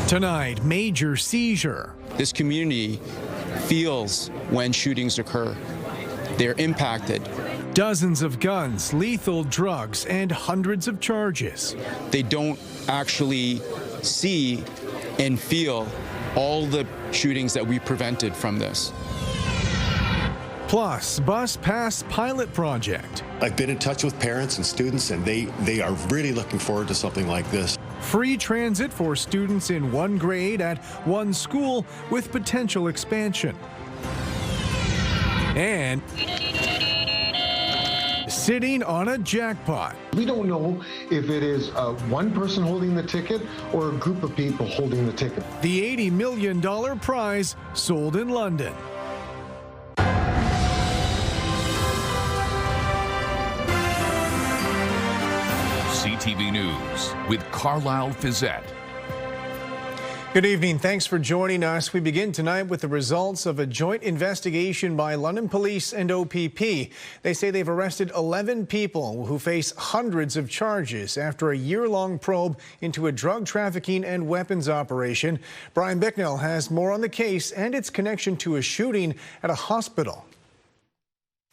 Tonight, major seizure. This community feels when shootings occur. They're impacted. Dozens of guns, lethal drugs, and hundreds of charges. They don't actually see and feel all the shootings that we prevented from this. Plus, bus pass pilot project. I've been in touch with parents and students, and they are really looking forward to something like this. Free transit for students in one grade at one school with potential expansion. And sitting on a jackpot. We don't know if it is one person holding the ticket or a group of people holding the ticket. The $80 million prize sold in London. CTV News with Carlyle Fiset. Good evening. Thanks for joining us. We begin tonight with the results of a joint investigation by London Police and OPP. They say they've arrested 11 people who face hundreds of charges after a year-long probe into a drug trafficking and weapons operation. Brian Bicknell has more on the case and its connection to a shooting at a hospital.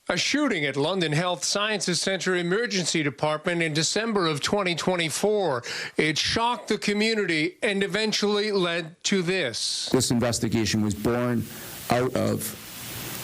A shooting at London Health Sciences Centre Emergency Department in December of 2024. It shocked the community and eventually led to this. This investigation was born out of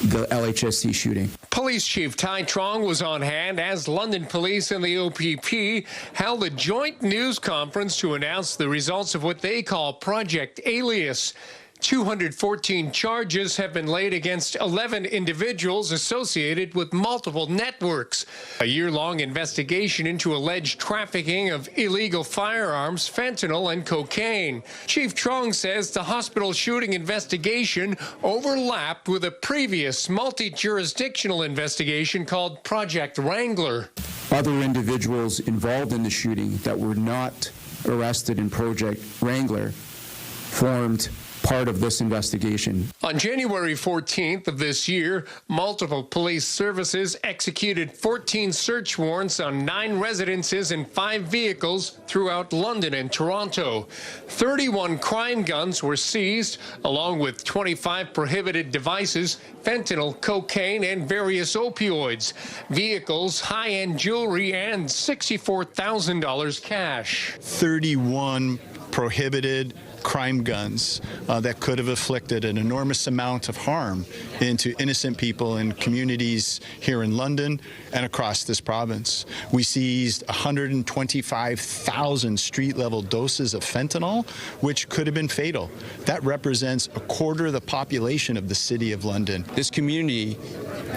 the LHSC shooting. Police Chief Tai Trong was on hand as London Police and the OPP held a joint news conference to announce the results of what they call Project Alias. 214 charges have been laid against 11 individuals associated with multiple networks. A year-long investigation into alleged trafficking of illegal firearms, fentanyl, and cocaine. Chief Trong says the hospital shooting investigation overlapped with a previous multi-jurisdictional investigation called Project Wrangler. Other individuals involved in the shooting that were not arrested in Project Wrangler formed part of this investigation. On January 14th of this year, multiple police services executed 14 search warrants on 9 residences and 5 vehicles throughout London and Toronto. 31 crime guns were seized, along with 25 prohibited devices, fentanyl, cocaine, and various opioids, vehicles, high-end jewelry, and $64,000 cash. 31 prohibited crime guns that could have inflicted an enormous amount of harm into innocent people in communities here in London and across this province. We seized 125,000 street-level doses of fentanyl, which could have been fatal. That represents a quarter of the population of the City of London. This community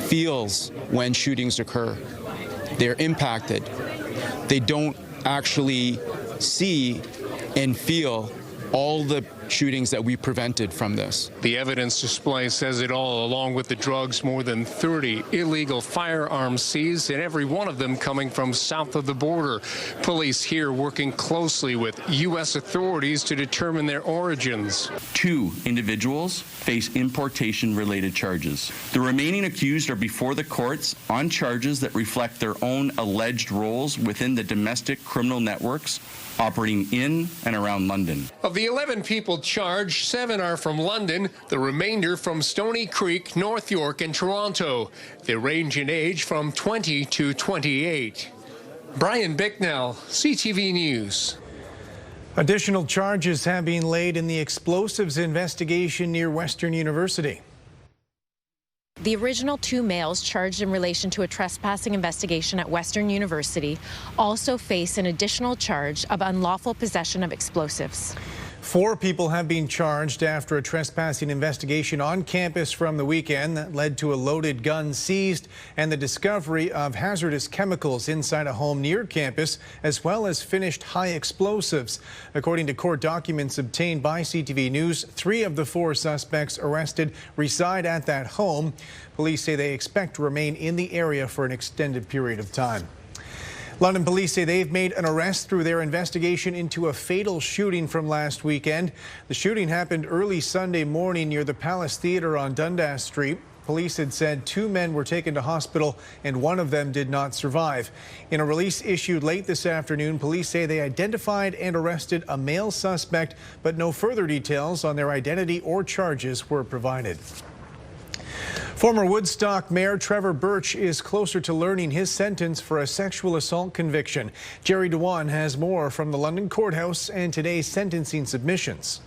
feels when shootings occur. They're impacted. They don't actually see and feel all the shootings that we prevented from this. The evidence display says it all, along with the drugs, more than 30 illegal firearms seized, and every one of them coming from south of the border. Police here working closely with U.S. authorities to determine their origins. 2 individuals face importation-related charges. The remaining accused are before the courts on charges that reflect their own alleged roles within the domestic criminal networks operating in and around London. Of the 11 people charged, 7 are from London, the remainder from Stony Creek, North York, and Toronto. They range in age from 20 to 28. Brian Bicknell, CTV News. Additional charges have been laid in the explosives investigation near Western University. The original 2 males charged in relation to a trespassing investigation at Western University also face an additional charge of unlawful possession of explosives. 4 people have been charged after a trespassing investigation on campus from the weekend that led to a loaded gun seized and the discovery of hazardous chemicals inside a home near campus, as well as finished high explosives. According to court documents obtained by CTV News, 3 of the 4 suspects arrested reside at that home. Police say they expect to remain in the area for an extended period of time. London police say they've made an arrest through their investigation into a fatal shooting from last weekend. The shooting happened early Sunday morning near the Palace Theatre on Dundas Street. Police had said 2 men were taken to hospital and 1 of them did not survive. In a release issued late this afternoon, police say they identified and arrested a male suspect, but no further details on their identity or charges were provided. Former Woodstock Mayor Trevor Birtch is closer to learning his sentence for a sexual assault conviction. Jerry Dewan has more from the London courthouse and today's sentencing submissions.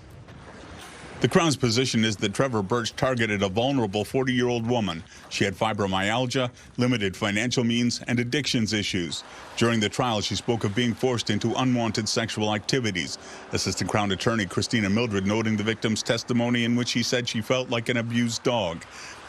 The Crown's position is that Trevor Birtch targeted a vulnerable 40-year-old woman. She had fibromyalgia, limited financial means, and addictions issues. During the trial, she spoke of being forced into unwanted sexual activities. Assistant Crown Attorney Christina Mildred noting the victim's testimony in which she said she felt like an abused dog.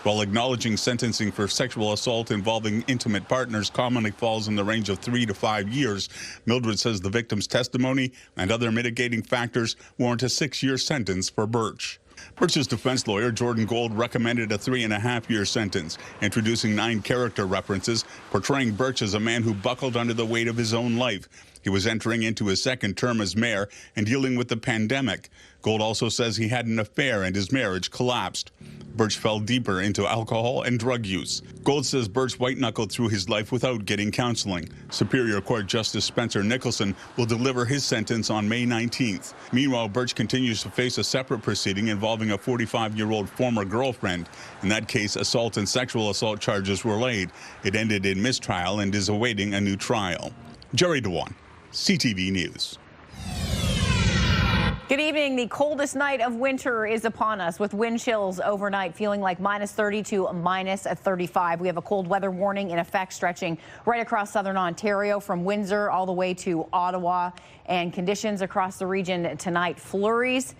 While acknowledging sentencing for sexual assault involving intimate partners commonly falls in the range of 3 to 5 years, Mildred says the victim's testimony and other mitigating factors warrant a 6-year sentence for Birtch. Birch's defense lawyer, Jordan Gold, recommended a 3.5-year sentence, introducing 9 character references, portraying Birtch as a man who buckled under the weight of his own life. He was entering into his 2nd term as mayor and dealing with the pandemic. Gold also says he had an affair and his marriage collapsed. Birtch fell deeper into alcohol and drug use. Gold says Birtch white-knuckled through his life without getting counseling. Superior Court Justice Spencer Nicholson will deliver his sentence on May 19th. Meanwhile, Birtch continues to face a separate proceeding involving a 45-year-old former girlfriend. In that case, assault and sexual assault charges were laid. It ended in mistrial and is awaiting a new trial. Jerry Dewan, CTV News. Good evening. The coldest night of winter is upon us, with wind chills overnight feeling like minus 30 to minus 35. We have a cold weather warning in effect stretching right across southern Ontario from Windsor all the way to Ottawa, and conditions across the region tonight: flurries.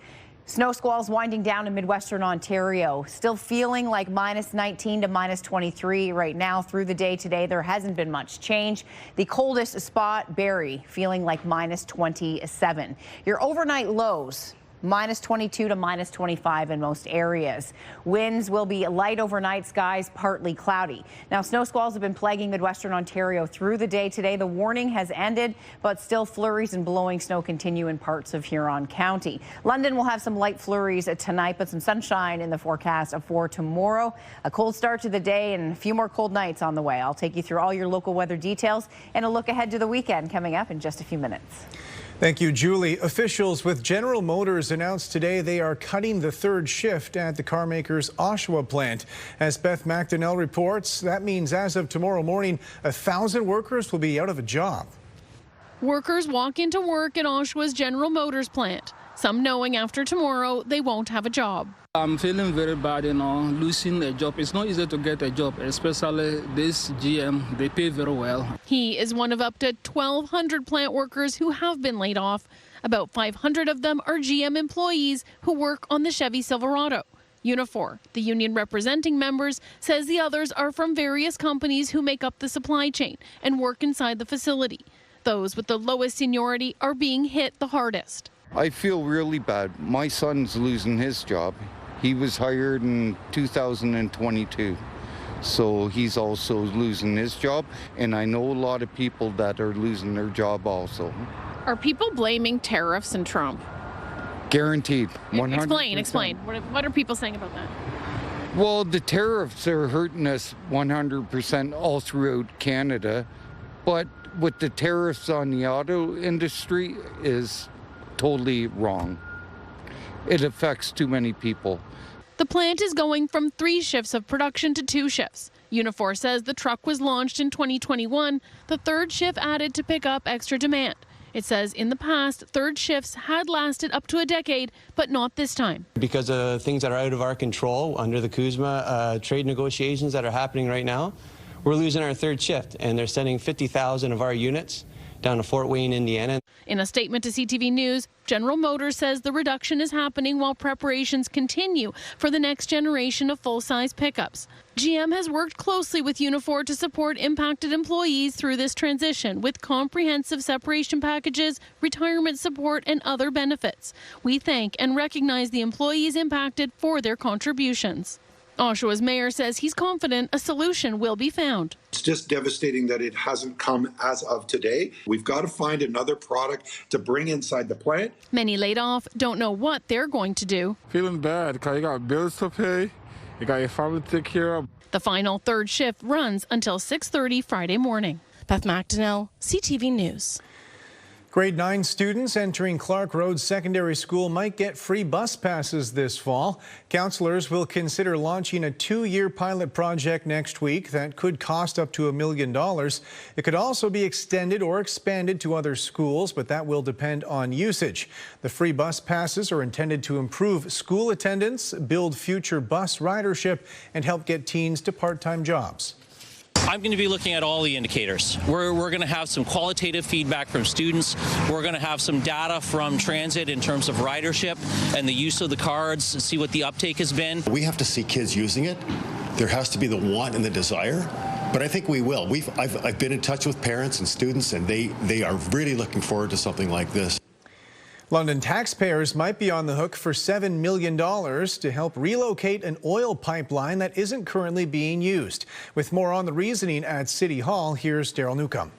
Snow squalls winding down in Midwestern Ontario. Still feeling like minus 19 to minus 23 right now through the day today. There hasn't been much change. The coldest spot, Barrie, feeling like minus 27. Your overnight lows: minus 22 to minus 25 in most areas. Winds will be light overnight, skies partly cloudy. Now, snow squalls have been plaguing Midwestern Ontario through the day today. The warning has ended, but still flurries and blowing snow continue in parts of Huron County. London will have some light flurries tonight, but some sunshine in the forecast for tomorrow. A cold start to the day and a few more cold nights on the way. I'll take you through all your local weather details and a look ahead to the weekend coming up in just a few minutes. Thank you, Julie. Officials with General Motors announced today they are cutting the 3rd shift at the carmaker's Oshawa plant. As Beth McDonnell reports, that means as of tomorrow morning, 1,000 workers will be out of a job. Workers walk into work at Oshawa's General Motors plant, some knowing after tomorrow they won't have a job. I'm feeling very bad, losing a job. It's not easy to get a job, especially this GM. They pay very well. He is one of up to 1,200 plant workers who have been laid off. About 500 of them are GM employees who work on the Chevy Silverado. Unifor, the union representing members, says the others are from various companies who make up the supply chain and work inside the facility. Those with the lowest seniority are being hit the hardest. I feel really bad. My son's losing his job. He was hired in 2022, so he's also losing his job, and I know a lot of people that are losing their job also. Are people blaming tariffs and Trump? Guaranteed, 100%. Explain. What are people saying about that? Well, the tariffs are hurting us 100% all throughout Canada, but with the tariffs on the auto industry is totally wrong. It affects too many people. The plant is going from 3 shifts of production to 2 shifts. Unifor says the truck was launched in 2021, the 3rd shift added to pick up extra demand. It says in the past, 3rd shifts had lasted up to a decade, but not this time. Because of things that are out of our control under the CUSMA trade negotiations that are happening right now, we're losing our 3rd shift, and they're sending 50,000 of our units down to Fort Wayne, Indiana. In a statement to CTV News, General Motors says the reduction is happening while preparations continue for the next generation of full-size pickups. GM has worked closely with Unifor to support impacted employees through this transition with comprehensive separation packages, retirement support, and other benefits. We thank and recognize the employees impacted for their contributions. Oshawa's mayor says he's confident a solution will be found. It's just devastating that it hasn't come as of today. We've got to find another product to bring inside the plant. Many laid off don't know what they're going to do. Feeling bad because I got bills to pay You got your family to take care of. The final third shift runs until 6:30 Friday morning. Beth McDonnell, CTV News. Grade 9 students entering Clark Road Secondary School might get free bus passes this fall. Counselors will consider launching a 2-year pilot project next week that could cost up to $1 million. It could also be extended or expanded to other schools, but that will depend on usage. The free bus passes are intended to improve school attendance, build future bus ridership, and help get teens to part-time jobs. I'm going to be looking at all the indicators. We're going to have some qualitative feedback from students. We're going to have some data from transit in terms of ridership and the use of the cards and see what the uptake has been. We have to see kids using it. There has to be the want and the desire. But I think we will. I've been in touch with parents and students, and they are really looking forward to something like this. London taxpayers might be on the hook for $7 million to help relocate an oil pipeline that isn't currently being used. With more on the reasoning at City Hall, here's Daryl Newcomb.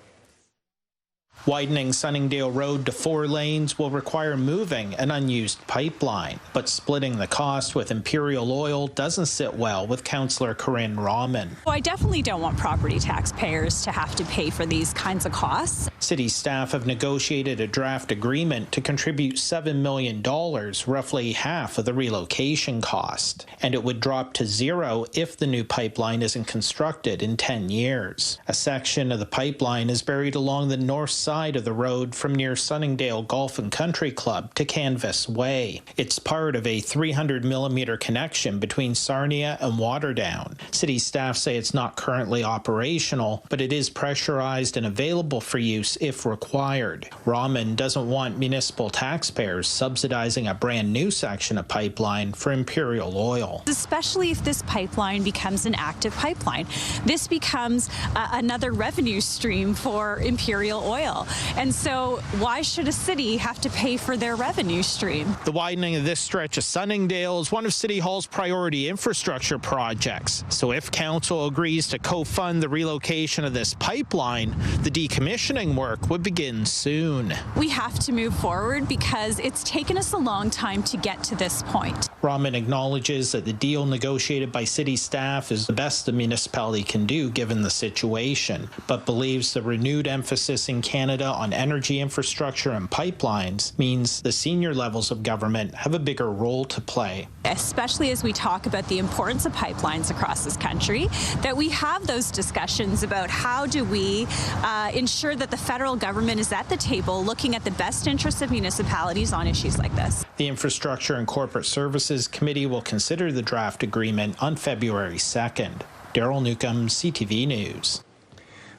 Widening Sunningdale Road to 4 lanes will require moving an unused pipeline, but splitting the cost with Imperial Oil doesn't sit well with Councillor Corinne Rahman. Well, I definitely don't want property taxpayers to have to pay for these kinds of costs. City staff have negotiated a draft agreement to contribute $7 million, roughly half of the relocation cost, and it would drop to zero if the new pipeline isn't constructed in 10 years. A section of the pipeline is buried along the north side of the road from near Sunningdale Golf and Country Club to Canvas Way. It's part of a 300-millimeter connection between Sarnia and Waterdown. City staff say it's not currently operational, but it is pressurized and available for use if required. Rahman doesn't want municipal taxpayers subsidizing a brand new section of pipeline for Imperial Oil. Especially if this pipeline becomes an active pipeline. This becomes another revenue stream for Imperial Oil. And so why should a city have to pay for their revenue stream? The widening of this stretch of Sunningdale is one of City Hall's priority infrastructure projects. So if council agrees to co-fund the relocation of this pipeline, the decommissioning work would begin soon. We have to move forward because it's taken us a long time to get to this point. Rahman acknowledges that the deal negotiated by city staff is the best the municipality can do given the situation, but believes the renewed emphasis in Canada on energy infrastructure and pipelines means the senior levels of government have a bigger role to play. Especially as we talk about the importance of pipelines across this country, that we have those discussions about how do we ensure that the federal government is at the table looking at the best interests of municipalities on issues like this. The Infrastructure and Corporate Services Committee will consider the draft agreement on February 2nd. Daryl Newcomb, CTV News.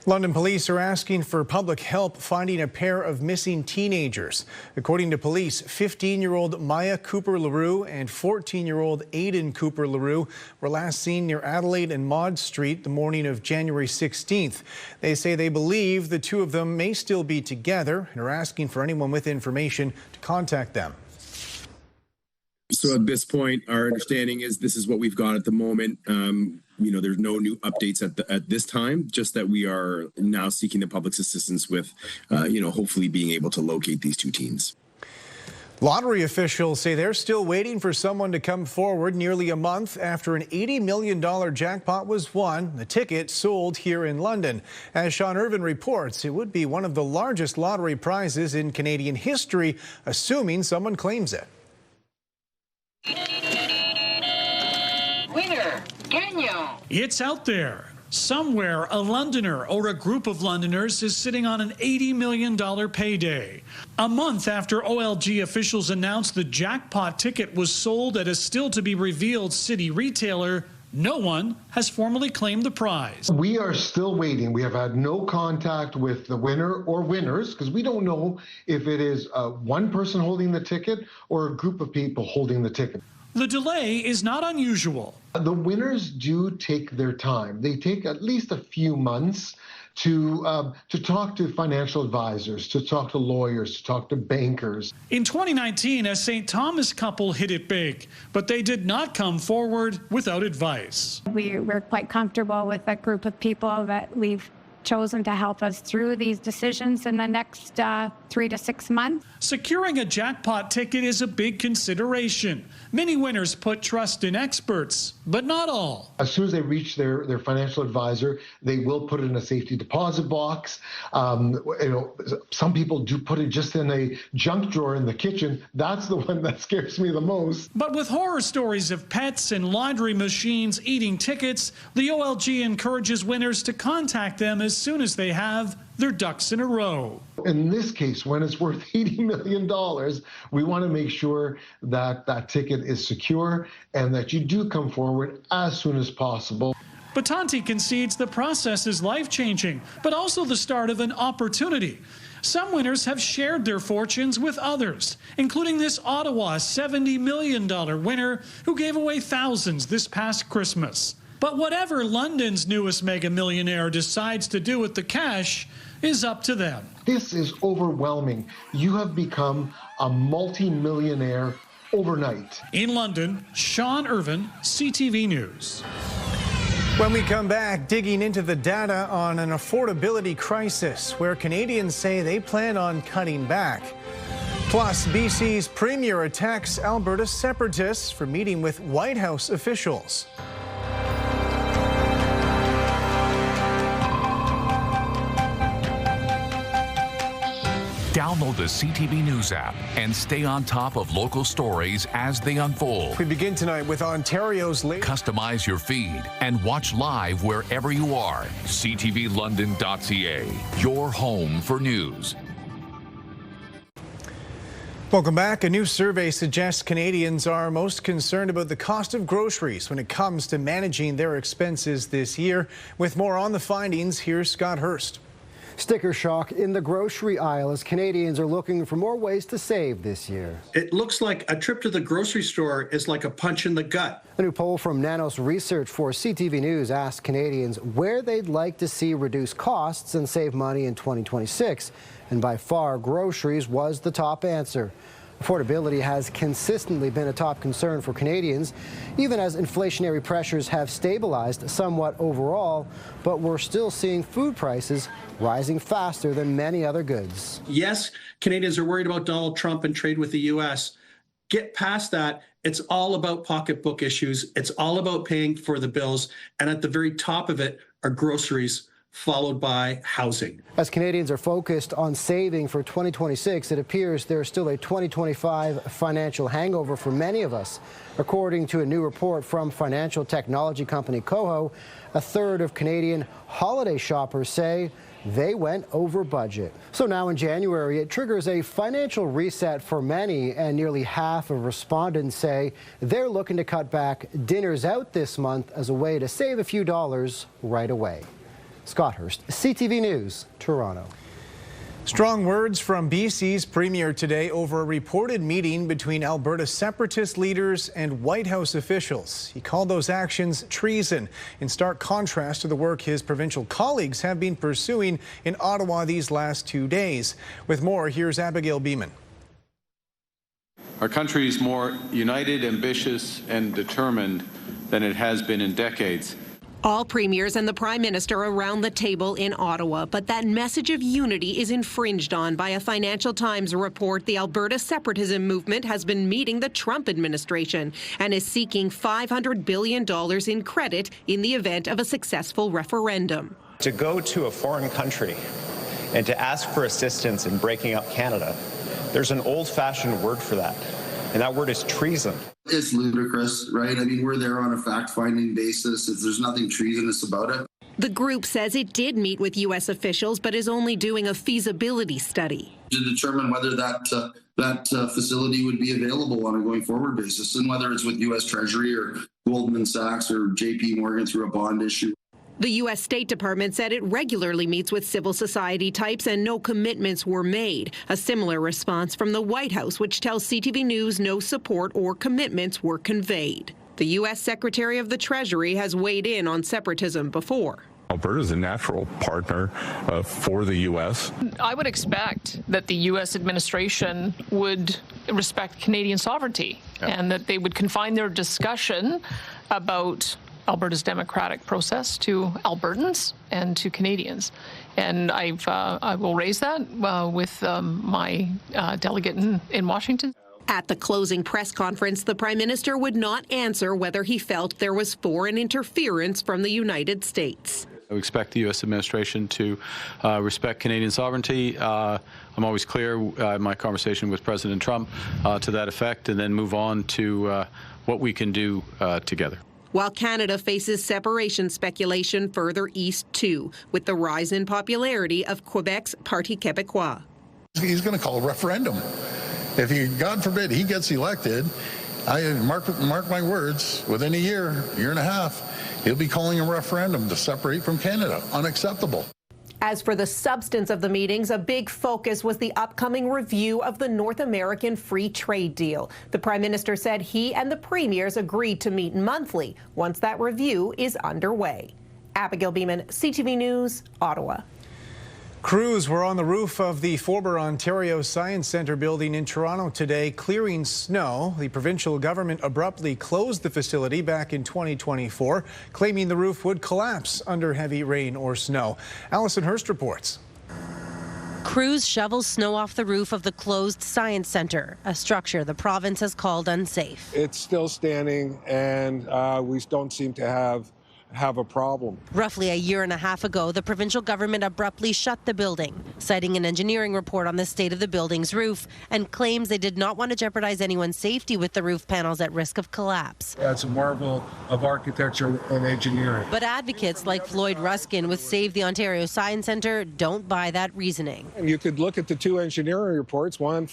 London police are asking for public help finding a pair of missing teenagers. According to police, 15-year-old Maya Cooper LaRue and 14-year-old Aiden Cooper LaRue were last seen near Adelaide and Maud Street the morning of January 16th. They say they believe the two of them may still be together and are asking for anyone with information to contact them. So at this point, our understanding is this is what we've got at the moment. There's no new updates at this time, just that we are now seeking the public's assistance with, hopefully being able to locate these two teens. Lottery officials say they're still waiting for someone to come forward nearly a month after an $80 million jackpot was won. The ticket sold here in London. As Sean Irvin reports, it would be one of the largest lottery prizes in Canadian history, assuming someone claims it. Winner, it's out there. Somewhere, a Londoner or a group of Londoners is sitting on an $80 million payday. A month after OLG officials announced the jackpot ticket was sold at a still-to-be-revealed city retailer, no one has formally claimed the prize. We are still waiting. We have had no contact with the winner or winners because we don't know if it is one person holding the ticket or a group of people holding the ticket. The delay is not unusual. The winners do take their time. They take at least a few months to talk to financial advisors, to talk to lawyers, to talk to bankers. In 2019, a St. Thomas couple hit it big, but they did not come forward without advice. We're quite comfortable with a group of people that we've chosen to help us through these decisions in the next 3 to 6 months. Securing a jackpot ticket is a big consideration. Many winners put trust in experts, but not all. As soon as they reach their financial advisor, they will put it in a safety deposit box. Some people do put it just in a junk drawer in the kitchen. That's the one that scares me the most. But with horror stories of pets and laundry machines eating tickets, the OLG encourages winners to contact them as soon as they have their ducks in a row. In this case, when it's worth $80 million, we want to make sure that that ticket is secure and that you do come forward as soon as possible. Batanti concedes the process is life-changing, but also the start of an opportunity. Some winners have shared their fortunes with others, including this Ottawa $70 million winner who gave away thousands this past Christmas. But whatever London's newest mega millionaire decides to do with the cash is up to them. This is overwhelming. You have become a multi-millionaire overnight. In London, Sean Irvin, CTV News. When we come back, digging into the data on an affordability crisis where Canadians say they plan on cutting back. Plus, BC's Premier attacks Alberta separatists for meeting with White House officials. Download the CTV News app and stay on top of local stories as they unfold. We begin tonight with Ontario's Customize your feed and watch live wherever you are. ctvlondon.ca, your home for news. Welcome back. A new survey suggests Canadians are most concerned about the cost of groceries when it comes to managing their expenses this year. With more on the findings, here's Scott Hurst. Sticker shock in the grocery aisle as Canadians are looking for more ways to save this year. It looks like a trip to the grocery store is like a punch in the gut. A new poll from Nanos Research for CTV News asked Canadians where they'd like to see reduce costs and save money in 2026. And by far, groceries was the top answer. Affordability has consistently been a top concern for Canadians, even as inflationary pressures have stabilized somewhat overall, but we're still seeing food prices rising faster than many other goods. Yes, Canadians are worried about Donald Trump and trade with the U.S. Get past that. It's all about pocketbook issues. It's all about paying for the bills. And at the very top of it are groceries, followed by housing. As Canadians are focused on saving for 2026, it appears there's still a 2025 financial hangover for many of us. According to a new report from financial technology company Coho, a third of Canadian holiday shoppers say they went over budget. So now in January, it triggers a financial reset for many, and nearly half of respondents say they're looking to cut back dinners out this month as a way to save a few dollars right away. Scott Hurst, CTV News, Toronto. Strong words from BC's Premier today over a reported meeting between Alberta separatist leaders and White House officials. He called those actions treason, in stark contrast to the work his provincial colleagues have been pursuing in Ottawa these last 2 days. With more, here's Abigail Beeman. Our country is more united, ambitious, and determined than it has been in decades. All premiers and the Prime Minister around the table in Ottawa, but that message of unity is infringed on by a Financial Times report. The Alberta separatism movement has been meeting the Trump administration and is seeking $500 billion in credit in the event of a successful referendum. To go to a foreign country and to ask for assistance in breaking up Canada, there's an old-fashioned word for that, and that word is treason. It's ludicrous, right? I mean, we're there on a fact-finding basis. There's nothing treasonous about it. The group says it did meet with U.S. officials, but is only doing a feasibility study to determine whether that facility would be available on a going-forward basis, and whether it's with U.S. Treasury or Goldman Sachs or J.P. Morgan through a bond issue. The U.S. State Department said it regularly meets with civil society types and no commitments were made. A similar response from the White House, which tells CTV News no support or commitments were conveyed. The U.S. Secretary of the Treasury has weighed in on separatism before. Alberta is a natural partner for the U.S. I would expect that the U.S. administration would respect Canadian sovereignty and that they would confine their discussion about Alberta's democratic process to Albertans and to Canadians. And I will raise that with my delegate in Washington. At the closing press conference, the Prime Minister would not answer whether he felt there was foreign interference from the United States. I expect the U.S. administration to respect Canadian sovereignty. I'm always clear in my conversation with President Trump to that effect, and then move on to what we can do together. While Canada faces separation speculation further east too, with the rise in popularity of Quebec's Parti Québécois. He's going to call a referendum. If he, God forbid, he gets elected, I mark my words, within a year and a half, he'll be calling a referendum to separate from Canada. Unacceptable. As for the substance of the meetings, a big focus was the upcoming review of the North American Free Trade Deal. The Prime Minister said he and the premiers agreed to meet monthly once that review is underway. Abigail Beeman, CTV News, Ottawa. Crews were on the roof of the former Ontario Science Centre building in Toronto today, clearing snow. The provincial government abruptly closed the facility back in 2024, claiming the roof would collapse under heavy rain or snow. Alison Hurst reports. Crews shovel snow off the roof of the closed Science Centre, a structure the province has called unsafe. It's still standing, and we don't seem to have a problem. Roughly a year and a half ago, the provincial government abruptly shut the building, citing an engineering report on the state of the building's roof, and claims they did not want to jeopardize anyone's safety with the roof panels at risk of collapse. It's a marvel of architecture and engineering. But advocates like Floyd Ruskin with Save the Ontario Science Centre don't buy that reasoning. You could look at the two engineering reports. One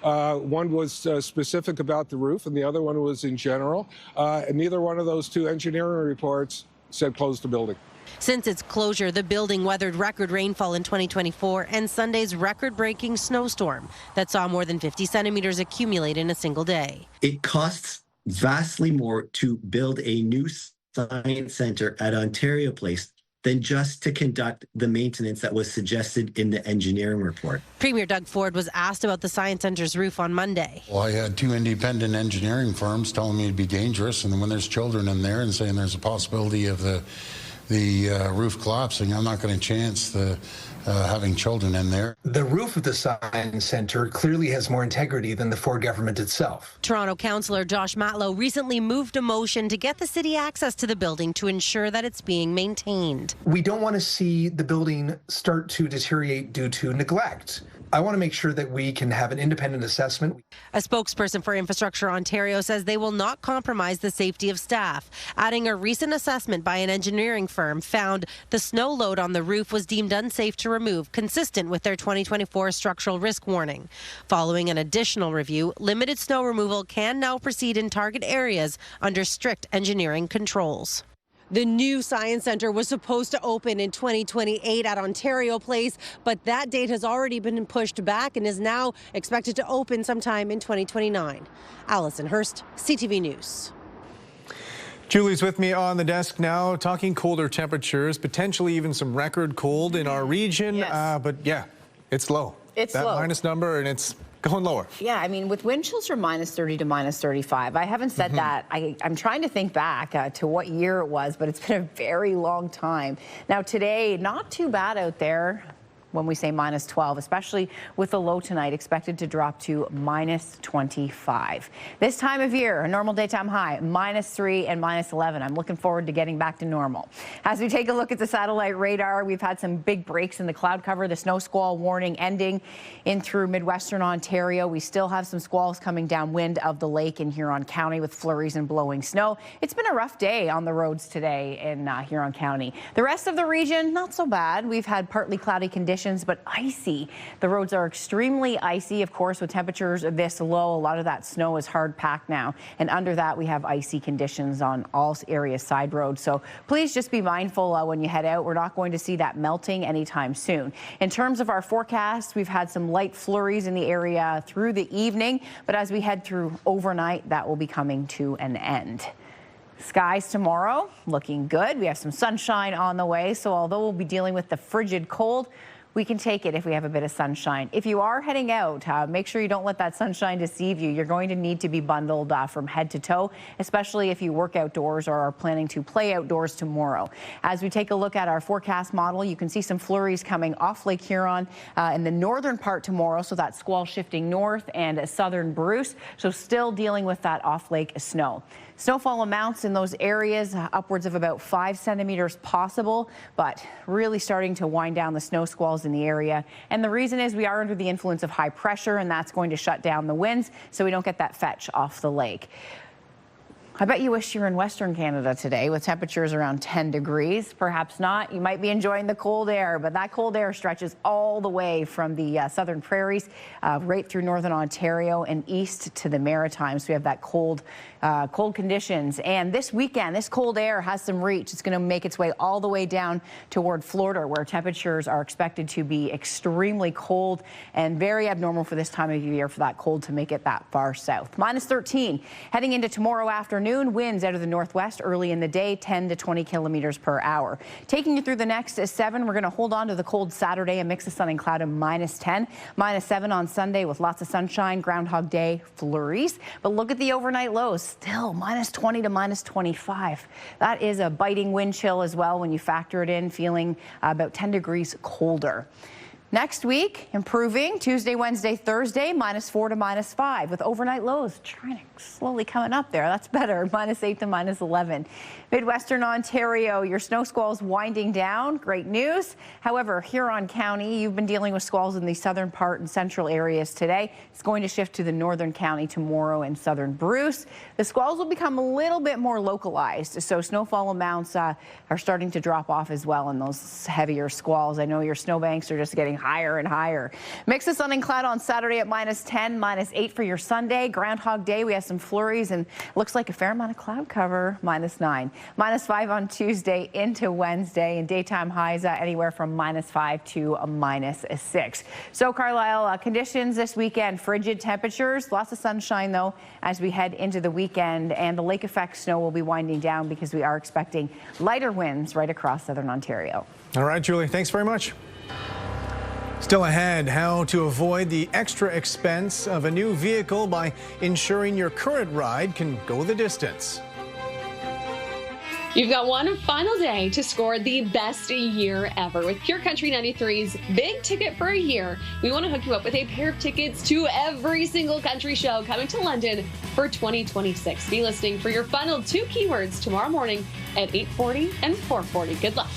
was specific about the roof, and the other one was in general. And neither one of those two engineering reports said close the building. Since its closure, the building weathered record rainfall in 2024 and Sunday's record-breaking snowstorm that saw more than 50 centimeters accumulate in a single day. It costs vastly more to build a new science centre at Ontario Place than just to conduct the maintenance that was suggested in the engineering report. Premier Doug Ford was asked about the Science Centre's roof on Monday. Well, I had two independent engineering firms telling me it'd be dangerous, and when there's children in there and saying there's a possibility of the roof collapsing, I'm not going to chance having children in there. The roof of the Science Centre clearly has more integrity than the Ford government itself. Toronto councillor Josh Matlow recently moved a motion to get the city access to the building to ensure that it's being maintained. We don't want to see the building start to deteriorate due to neglect. I want to make sure that we can have an independent assessment. A spokesperson for Infrastructure Ontario says they will not compromise the safety of staff, adding a recent assessment by an engineering firm found the snow load on the roof was deemed unsafe to remove, consistent with their 2024 structural risk warning. Following an additional review, limited snow removal can now proceed in target areas under strict engineering controls. The new Science Centre was supposed to open in 2028 at Ontario Place, but that date has already been pushed back and is now expected to open sometime in 2029. Alison Hurst, CTV News. Julie's with me on the desk now, talking colder temperatures, potentially even some record cold in our region. Yes. But yeah, it's low. It's that low. minus number, and it's going lower. Yeah, I mean, with wind chills from minus 30 to minus 35, I haven't said that. I'm trying to think back to what year it was, but it's been a very long time. Now, today, not too bad out there when we say minus 12, especially with the low tonight expected to drop to minus 25. This time of year, a normal daytime high, minus 3 and minus 11. I'm looking forward to getting back to normal. As we take a look at the satellite radar, we've had some big breaks in the cloud cover, the snow squall warning ending in through Midwestern Ontario. We still have some squalls coming downwind of the lake in Huron County with flurries and blowing snow. It's been a rough day on the roads today in Huron County. The rest of the region, not so bad. We've had partly cloudy conditions, but icy. The roads are extremely icy, of course, with temperatures this low. A lot of that snow is hard packed now, and under that we have icy conditions on all areas side roads. So please just be mindful when you head out. We're not going to see that melting anytime soon. In terms of our forecast, we've had some light flurries in the area through the evening, but as we head through overnight, that will be coming to an end. Skies tomorrow looking good. We have some sunshine on the way, so although we'll be dealing with the frigid cold, we can take it if we have a bit of sunshine. If you are heading out, make sure you don't let that sunshine deceive you. You're going to need to be bundled from head to toe, especially if you work outdoors or are planning to play outdoors tomorrow. As we take a look at our forecast model, you can see some flurries coming off Lake Huron in the northern part tomorrow, so that squall shifting north and southern Bruce, so still dealing with that off-lake snow. Snowfall amounts in those areas upwards of about 5 centimeters possible, but really starting to wind down the snow squalls in the area. And the reason is we are under the influence of high pressure, and that's going to shut down the winds so we don't get that fetch off the lake. I bet you wish you were in Western Canada today with temperatures around 10 degrees. Perhaps not. You might be enjoying the cold air, but that cold air stretches all the way from the southern prairies right through northern Ontario and east to the Maritimes. So we have that cold conditions. And this weekend, this cold air has some reach. It's going to make its way all the way down toward Florida, where temperatures are expected to be extremely cold and very abnormal for this time of year for that cold to make it that far south. Minus 13 heading into tomorrow afternoon. Winds out of the northwest early in the day, 10 to 20 kilometers per hour. Taking you through the next 7, we're going to hold on to the cold Saturday, a mix of sun and cloud, and minus 10. Minus 7 on Sunday with lots of sunshine, Groundhog Day flurries. But look at the overnight lows, still minus 20 to minus 25. That is a biting wind chill as well when you factor it in, feeling about 10 degrees colder. Next week, improving Tuesday, Wednesday, Thursday, minus 4 to minus 5 with overnight lows trying to slowly coming up there. That's better, minus 8 to minus 11. Midwestern Ontario, your snow squalls winding down. Great news. However, Huron County, you've been dealing with squalls in the southern part and central areas today. It's going to shift to the northern county tomorrow and southern Bruce. The squalls will become a little bit more localized, so snowfall amounts are starting to drop off as well in those heavier squalls. I know your snowbanks are just getting higher and higher. Mix of sun and cloud on Saturday at minus 10, minus 8 for your Sunday. Groundhog Day, we have some flurries and looks like a fair amount of cloud cover, minus 9. Minus 5 on Tuesday into Wednesday, and daytime highs anywhere from minus 5 to a minus 6. So Carlyle, conditions this weekend, frigid temperatures, lots of sunshine though as we head into the weekend, and the lake effect snow will be winding down because we are expecting lighter winds right across southern Ontario. All right, Julie, thanks very much. Still ahead, how to avoid the extra expense of a new vehicle by ensuring your current ride can go the distance. You've got one final day to score the best year ever with Pure Country 93's Big Ticket for a Year. We want to hook you up with a pair of tickets to every single country show coming to London for 2026. Be listening for your final 2 keywords tomorrow morning at 8:40 and 4:40. Good luck.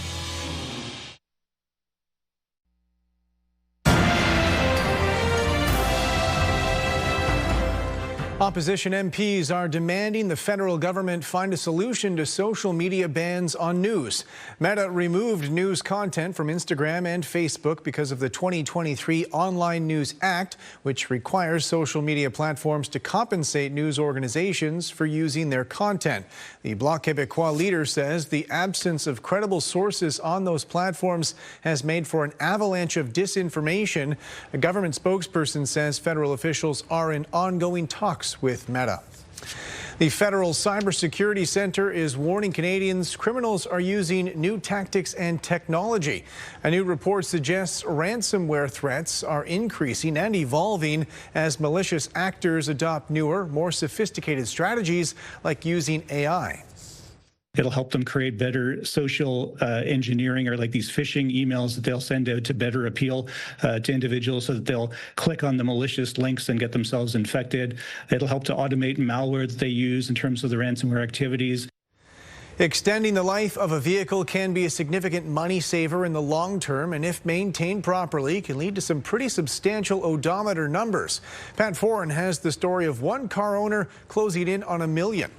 Opposition MPs are demanding the federal government find a solution to social media bans on news. Meta removed news content from Instagram and Facebook because of the 2023 Online News Act, which requires social media platforms to compensate news organizations for using their content. The Bloc Québécois leader says the absence of credible sources on those platforms has made for an avalanche of disinformation. A government spokesperson says federal officials are in ongoing talks with Meta. The Federal Cybersecurity Centre is warning Canadians criminals are using new tactics and technology. A new report suggests ransomware threats are increasing and evolving as malicious actors adopt newer, more sophisticated strategies like using AI. It'll help them create better social engineering, or like these phishing emails that they'll send out to better appeal to individuals so that they'll click on the malicious links and get themselves infected. It'll help to automate malware that they use in terms of the ransomware activities. Extending the life of a vehicle can be a significant money saver in the long term, and if maintained properly, can lead to some pretty substantial odometer numbers. Pat Foran has the story of one car owner closing in on $1 million.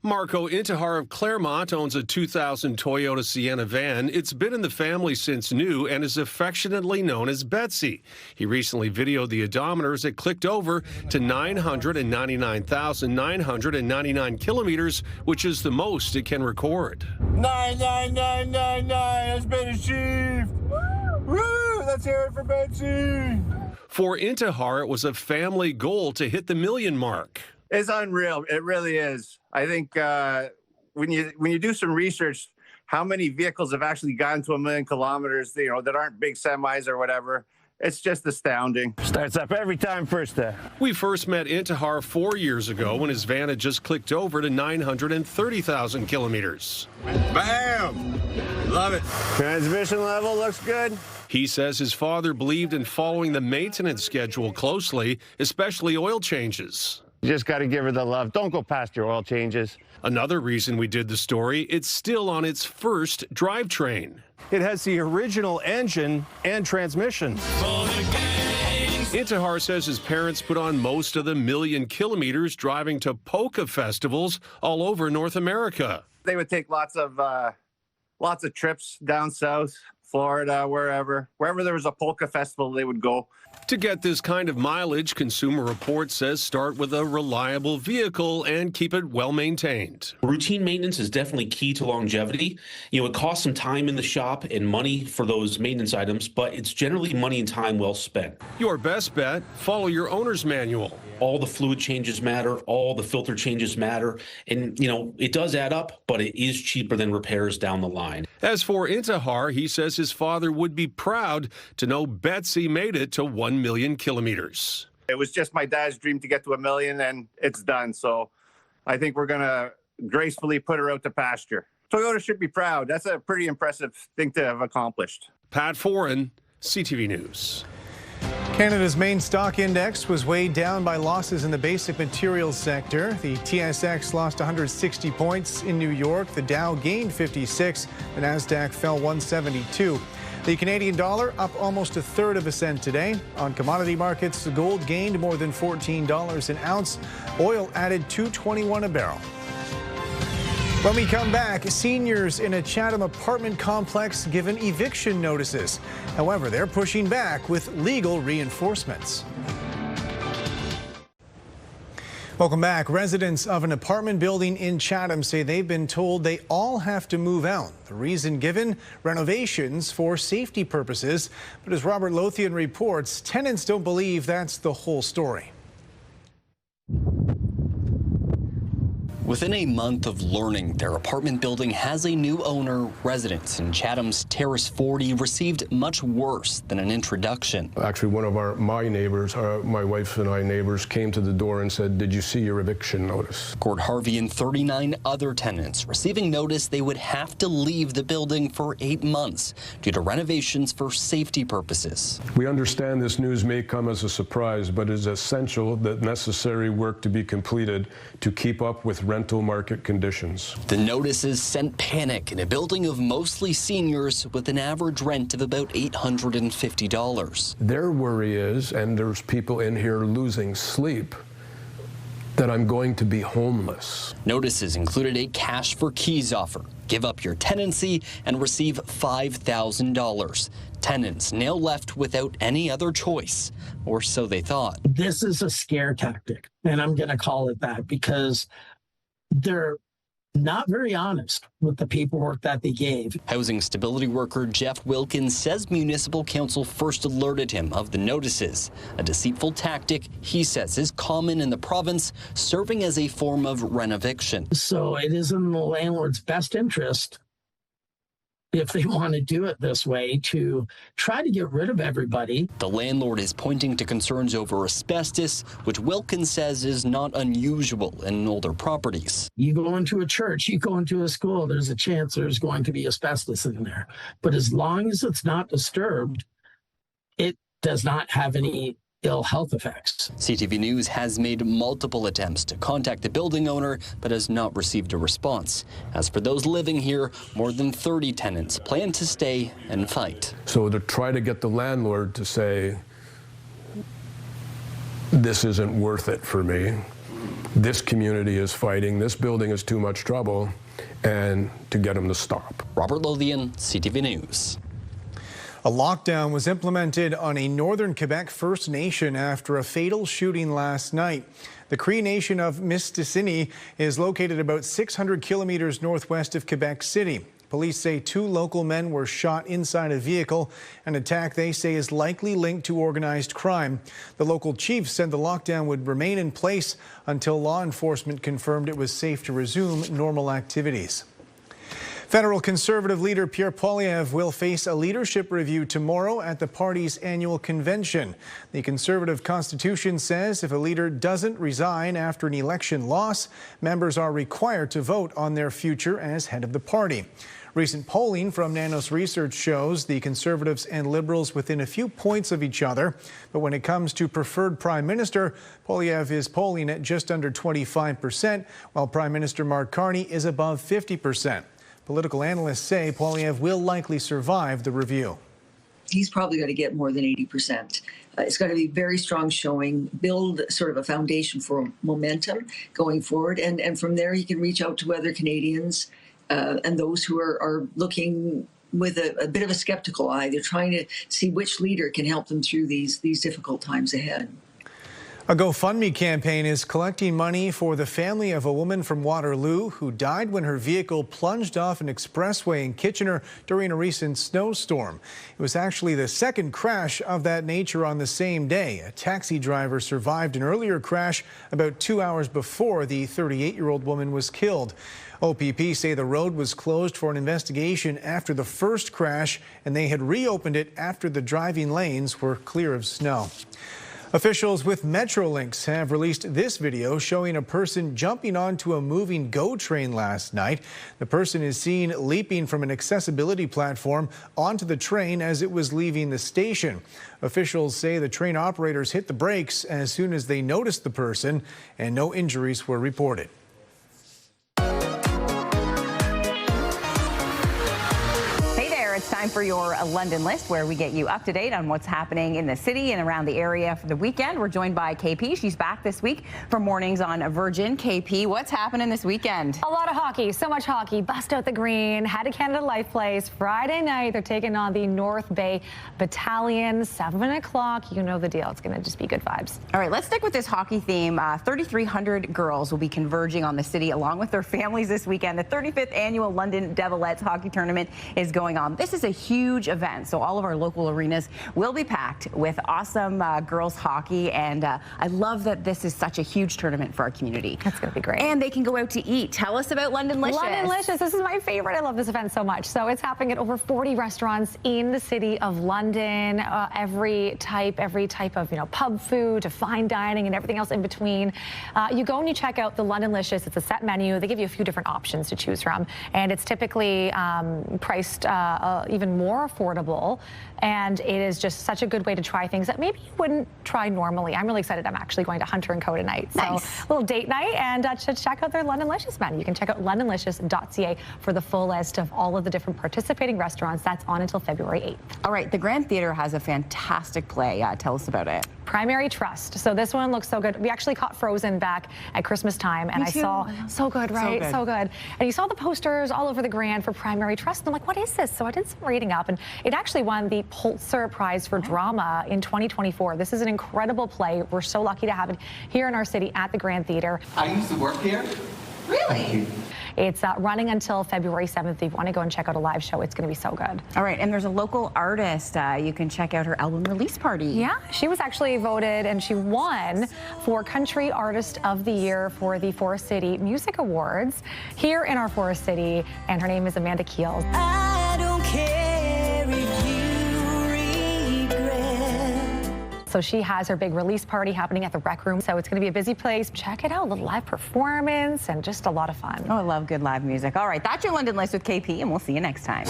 Marco Intihar of Claremont owns a 2000 Toyota Sienna van. It's been in the family since new and is affectionately known as Betsy. He recently videoed the odometer as it clicked over to 999,999 kilometers, which is the most it can record. 99999 has been achieved. Woo! Let's hear it for Betsy. For Intihar, it was a family goal to hit the $1 million mark. It's unreal. It really is. I think when you do some research, how many vehicles have actually gotten to 1 million kilometers, that aren't big semis or whatever. It's just astounding. Starts up every time first day. We first met Intihar 4 years ago when his van had just clicked over to 930,000 kilometers. Bam! Love it. Transmission level looks good. He says his father believed in following the maintenance schedule closely, especially oil changes. You just got to give her the love. Don't go past your oil changes. Another reason we did the story, it's still on its first drivetrain. It has the original engine and transmission. Intihar says his parents put on most of the 1 million kilometers driving to polka festivals all over North America. They would take lots of trips down south, Florida, wherever there was a polka festival, they would go. To get this kind of mileage, Consumer Reports says start with a reliable vehicle and keep it well maintained. Routine maintenance is definitely key to longevity. It costs some time in the shop and money for those maintenance items, but it's generally money and time well spent. Your best bet, follow your owner's manual. All the fluid changes matter, all the filter changes matter, and it does add up, but it is cheaper than repairs down the line. As for Intihar, he says his father would be proud to know Betsy made it to 1 million kilometers. It was just my dad's dream to get to 1 million, and it's done. So I think we're going to gracefully put her out to pasture. Toyota should be proud. That's a pretty impressive thing to have accomplished. Pat Foran, CTV News. Canada's main stock index was weighed down by losses in the basic materials sector. The TSX lost 160 points in New York. The Dow gained 56. The Nasdaq fell 172. The Canadian dollar up almost 1/3 of a cent today. On commodity markets, the gold gained more than $14 an ounce. Oil added $2.21 a barrel. When we come back, seniors in a Chatham apartment complex given eviction notices. However, they're pushing back with legal reinforcements. Welcome back. Residents of an apartment building in Chatham say they've been told they all have to move out. The reason given, renovations for safety purposes. But as Robert Lothian reports, tenants don't believe that's the whole story. Within a month of learning their apartment building has a new owner, residents in Chatham's Terrace 40 received much worse than an introduction. Actually, one of my neighbors, my wife and I neighbors, came to the door and said, "Did you see your eviction notice?" Gord Harvey and 39 other tenants receiving notice they would have to leave the building for 8 months due to renovations for safety purposes. We understand this news may come as a surprise, but it is essential that necessary work to be completed to keep up with rental market conditions. The notices sent panic in a building of mostly seniors with an average rent of about $850. Their worry is, and there's people in here losing sleep, that I'm going to be homeless. Notices included a cash for keys offer, give up your tenancy, and receive $5,000. Tenants now left without any other choice, or so they thought. This is a scare tactic, and I'm going to call it that because they're not very honest with the paperwork that they gave. Housing stability worker Jeff Wilkins says municipal council first alerted him of the notices. A deceitful tactic he says is common in the province, serving as a form of renoviction. So it is in the landlord's best interest, if they want to do it this way, to try to get rid of everybody. The landlord is pointing to concerns over asbestos, which Wilkins says is not unusual in older properties. You go into a church, you go into a school, there's a chance there's going to be asbestos in there. But as long as it's not disturbed, it does not have any ill health effects. CTV News has made multiple attempts to contact the building owner, but has not received a response. As for those living here, more than 30 tenants plan to stay and fight. So to try to get the landlord to say, this isn't worth it for me, this community is fighting, this building is too much trouble, and to get them to stop. Robert Lothian, CTV News. A lockdown was implemented on a northern Quebec First Nation after a fatal shooting last night. The Cree Nation of Mistissini is located about 600 kilometers northwest of Quebec City. Police say 2 local men were shot inside a vehicle, an attack they say is likely linked to organized crime. The local chief said the lockdown would remain in place until law enforcement confirmed it was safe to resume normal activities. Federal Conservative leader Pierre Poilievre will face a leadership review tomorrow at the party's annual convention. The Conservative Constitution says if a leader doesn't resign after an election loss, members are required to vote on their future as head of the party. Recent polling from Nanos Research shows the Conservatives and Liberals within a few points of each other. But when it comes to preferred Prime Minister, Poilievre is polling at just under 25%, while Prime Minister Mark Carney is above 50%. Political analysts say Poilievre will likely survive the review. He's probably going to get more than 80%. It's got to be very strong showing, build sort of a foundation for momentum going forward. And from there, he can reach out to other Canadians and those who are looking with a bit of a skeptical eye. They're trying to see which leader can help them through these difficult times ahead. A GoFundMe campaign is collecting money for the family of a woman from Waterloo who died when her vehicle plunged off an expressway in Kitchener during a recent snowstorm. It was actually the second crash of that nature on the same day. A taxi driver survived an earlier crash about 2 hours before the 38-year-old woman was killed. OPP say the road was closed for an investigation after the first crash, and they had reopened it after the driving lanes were clear of snow. Officials with Metrolinx have released this video showing a person jumping onto a moving GO train last night. The person is seen leaping from an accessibility platform onto the train as it was leaving the station. Officials say the train operators hit the brakes as soon as they noticed the person, and no injuries were reported. It's time for your London list, where we get you up to date on what's happening in the city and around the area for the weekend. We're joined by KP. She's back this week for mornings on Virgin. KP, what's happening this weekend? A lot of hockey, so much hockey. Bust out the green, head to Canada Life Place. Friday night, they're taking on the North Bay Battalion, 7 o'clock. You know the deal. It's going to just be good vibes. All right, let's stick with this hockey theme. 3,300 girls will be converging on the city along with their families this weekend. The 35th annual London Devilettes hockey tournament is going on. This is a huge event, so all of our local arenas will be packed with awesome girls hockey, and I love that this is such a huge tournament for our community. That's going to be great. And they can go out to eat. Tell us about London Licious. London Licious, this is my favorite. I love this event so much. So it's happening at over 40 restaurants in the city of London. Every type of pub food to fine dining and everything else in between. You go and you check out the London Licious. It's a set menu. They give you a few different options to choose from, and it's typically priced even more affordable, and it is just such a good way to try things that maybe you wouldn't try normally. I'm really excited. I'm actually going to Hunter & Co. tonight. Nice. So a little date night, and to check out their London Licious menu. You can check out londonlicious.ca for the full list of all of the different participating restaurants. That's on until February 8th. All right, the Grand Theatre has a fantastic play. Tell us about it. Primary Trust. So this one looks so good. We actually caught Frozen back at Christmas time, and I saw so good, right? So good. And you saw the posters all over the Grand for Primary Trust. And I'm like, what is this? So I did some reading up, and it actually won the Pulitzer Prize for Drama in 2024. This is an incredible play. We're so lucky to have it here in our city at the Grand Theatre. I used to work here. Really? It's running until February 7th. If you want to go and check out a live show, it's going to be so good. All right, and there's a local artist. You can check out her album release party. Yeah, she was actually voted, and she won for Country Artist of the Year for the Forest City Music Awards here in our Forest City, and her name is Amanda Keels. I don't care if you regret. So she has her big release party happening at the Rec Room. So it's going to be a busy place. Check it out. A little live performance and just a lot of fun. Oh, I love good live music. All right, that's your London List with KP, and we'll see you next time.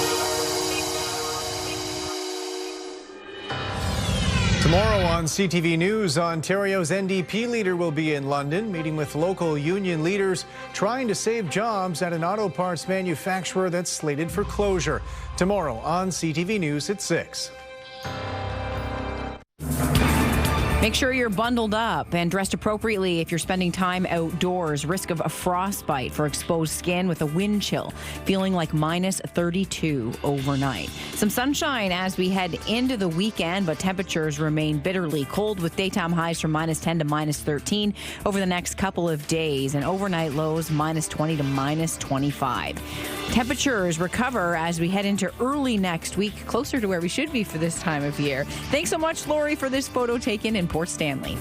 Tomorrow on CTV News, Ontario's NDP leader will be in London, meeting with local union leaders, trying to save jobs at an auto parts manufacturer that's slated for closure. Tomorrow on CTV News at 6. Make sure you're bundled up and dressed appropriately if you're spending time outdoors. Risk of a frostbite for exposed skin with a wind chill, feeling like minus 32 overnight. Some sunshine as we head into the weekend, but temperatures remain bitterly cold with daytime highs from minus 10 to minus 13 over the next couple of days, and overnight lows minus 20 to minus 25. Temperatures recover as we head into early next week, closer to where we should be for this time of year. Thanks so much, Lori, for this photo taken in Port Stanley.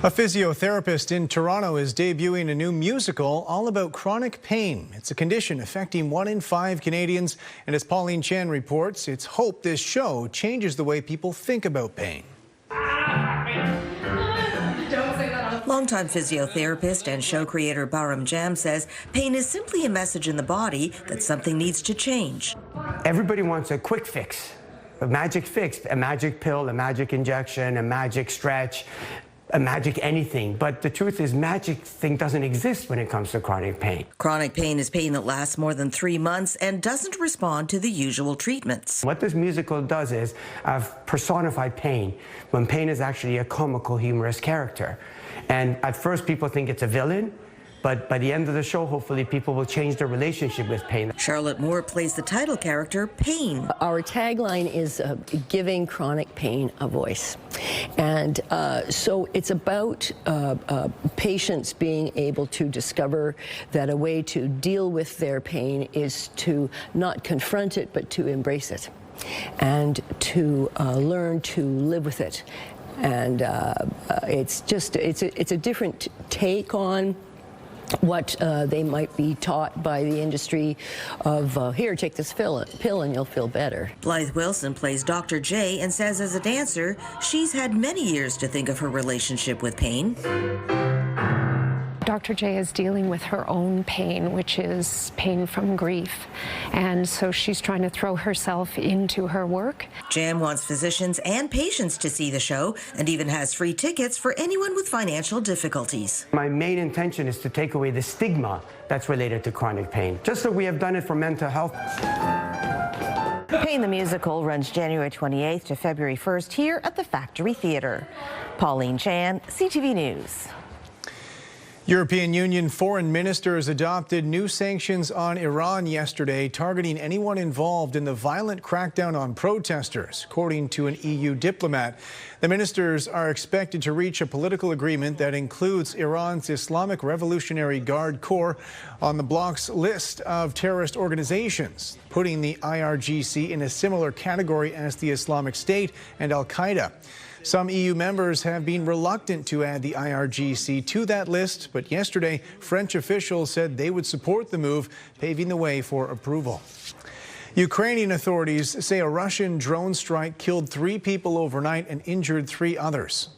A physiotherapist in Toronto is debuting a new musical all about chronic pain. It's a condition affecting 1 in 5 Canadians, and as Pauline Chan reports, it's hoped this show changes the way people think about pain. Longtime physiotherapist and show creator Baram Jam says pain is simply a message in the body that something needs to change. Everybody wants a quick fix, a magic fix, a magic pill, a magic injection, a magic stretch, a magic anything. But the truth is, magic thing doesn't exist when it comes to chronic pain. Chronic pain is pain that lasts more than 3 months and doesn't respond to the usual treatments. What this musical does is I've personified pain, when pain is actually a comical, humorous character. And at first people think it's a villain, but by the end of the show, hopefully people will change their relationship with pain. Charlotte Moore plays the title character, Pain. Our tagline is giving chronic pain a voice. And so it's about patients being able to discover that a way to deal with their pain is to not confront it, but to embrace it and to learn to live with it. And it's a different take on what they might be taught by the industry of, here, take this pill and you'll feel better. Blythe Wilson plays Dr. J and says as a dancer, she's had many years to think of her relationship with pain. Dr. J is dealing with her own pain, which is pain from grief. And so she's trying to throw herself into her work. Jam wants physicians and patients to see the show and even has free tickets for anyone with financial difficulties. My main intention is to take away the stigma that's related to chronic pain, just so we have done it for mental health. Pain the Musical runs January 28th to February 1st here at the Factory Theatre. Pauline Chan, CTV News. European Union foreign ministers adopted new sanctions on Iran yesterday, targeting anyone involved in the violent crackdown on protesters, according to an EU diplomat. The ministers are expected to reach a political agreement that includes Iran's Islamic Revolutionary Guard Corps on the bloc's list of terrorist organizations, putting the IRGC in a similar category as the Islamic State and Al-Qaeda. Some EU members have been reluctant to add the IRGC to that list, but yesterday, French officials said they would support the move, paving the way for approval. Ukrainian authorities say a Russian drone strike killed 3 people overnight and injured 3 others.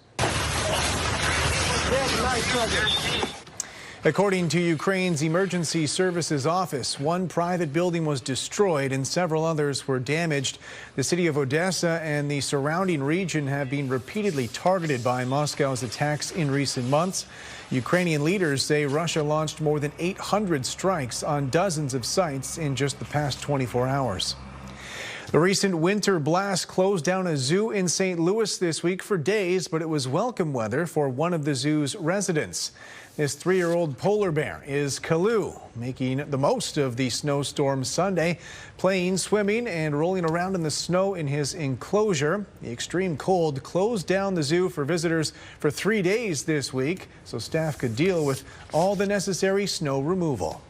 According to Ukraine's Emergency Services Office, 1 private building was destroyed and several others were damaged. The city of Odessa and the surrounding region have been repeatedly targeted by Moscow's attacks in recent months. Ukrainian leaders say Russia launched more than 800 strikes on dozens of sites in just the past 24 hours. The recent winter blast closed down a zoo in St. Louis this week for days, but it was welcome weather for one of the zoo's residents. This 3-year-old polar bear is Kalu, making the most of the snowstorm Sunday, playing, swimming, and rolling around in the snow in his enclosure. The extreme cold closed down the zoo for visitors for 3 days this week, so staff could deal with all the necessary snow removal.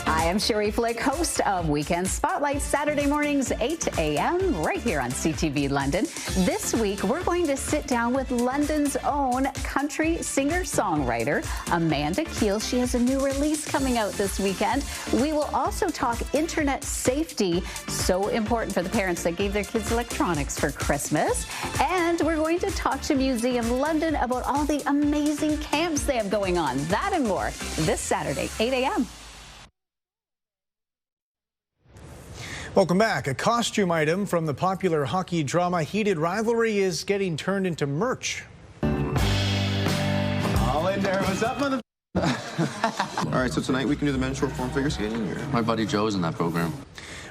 I am Sherry Flick, host of Weekend Spotlight, Saturday mornings, 8 a.m., right here on CTV London. This week, we're going to sit down with London's own country singer-songwriter, Amanda Keel. She has a new release coming out this weekend. We will also talk internet safety, so important for the parents that gave their kids electronics for Christmas. And we're going to talk to Museum London about all the amazing camps they have going on. That and more this Saturday, 8 a.m. Welcome back. A costume item from the popular hockey drama Heated Rivalry is getting turned into merch. All in there. What's up, mother? All right, so tonight we can do the men's short form figure skating. My buddy Joe's in that program.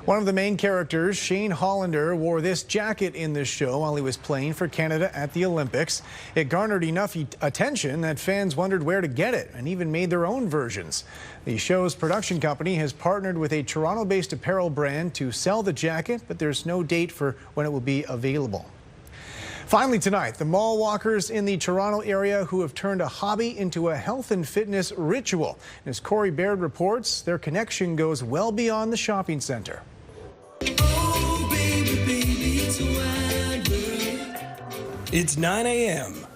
One of the main characters, Shane Hollander, wore this jacket in this show while he was playing for Canada at the Olympics. It garnered enough attention that fans wondered where to get it and even made their own versions. The show's production company has partnered with a Toronto-based apparel brand to sell the jacket, but there's no date for when it will be available. Finally tonight, the mall walkers in the Toronto area who have turned a hobby into a health and fitness ritual. As Corey Baird reports, their connection goes well beyond the shopping center. It's 9 a.m.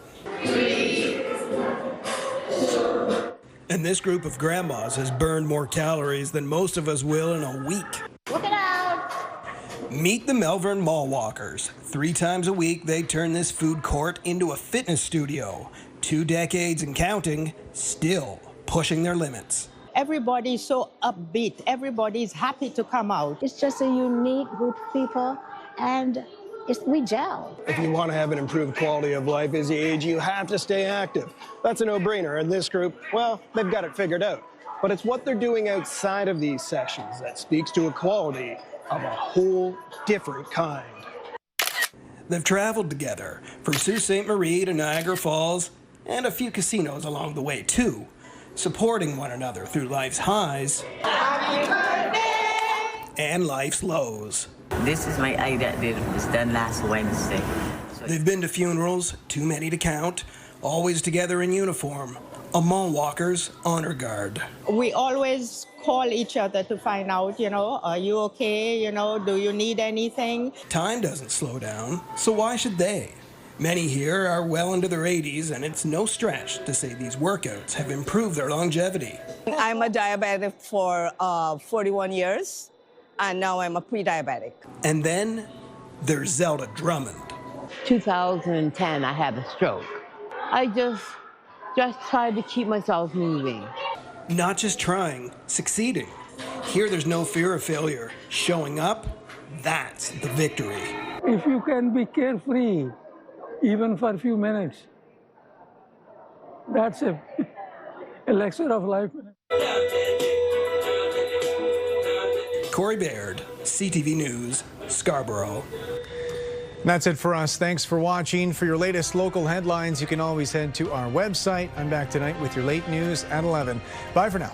And this group of grandmas has burned more calories than most of us will in a week. Look it out! Meet the Melbourne Mall Walkers. 3 times a week, they turn this food court into a fitness studio. 2 decades and counting, still pushing their limits. Everybody's so upbeat. Everybody's happy to come out. It's just a unique group of people, and we gel. If you want to have an improved quality of life as you age, you have to stay active. That's a no-brainer. And this group, well, they've got it figured out. But it's what they're doing outside of these sessions that speaks to a quality of a whole different kind. They've traveled together from Sault Ste. Marie to Niagara Falls and a few casinos along the way, too, supporting one another through life's highs and life's lows. This is my idea that was done last Wednesday. They've been to funerals, too many to count, always together in uniform. A Mall Walkers honor guard. We always call each other to find out, are you okay? Do you need anything? Time doesn't slow down, so why should they? Many here are well into their 80s, and it's no stretch to say these workouts have improved their longevity. I'm a diabetic for 41 years. And now I'm a pre-diabetic. And then there's Zelda Drummond. 2010, I had a stroke. I just tried to keep myself moving. Not just trying, succeeding. Here there's no fear of failure. Showing up, that's the victory. If you can be carefree, even for a few minutes, that's a elixir of life. Corey Baird, CTV News, Scarborough. That's it for us. Thanks for watching. For your latest local headlines, you can always head to our website. I'm back tonight with your late news at 11. Bye for now.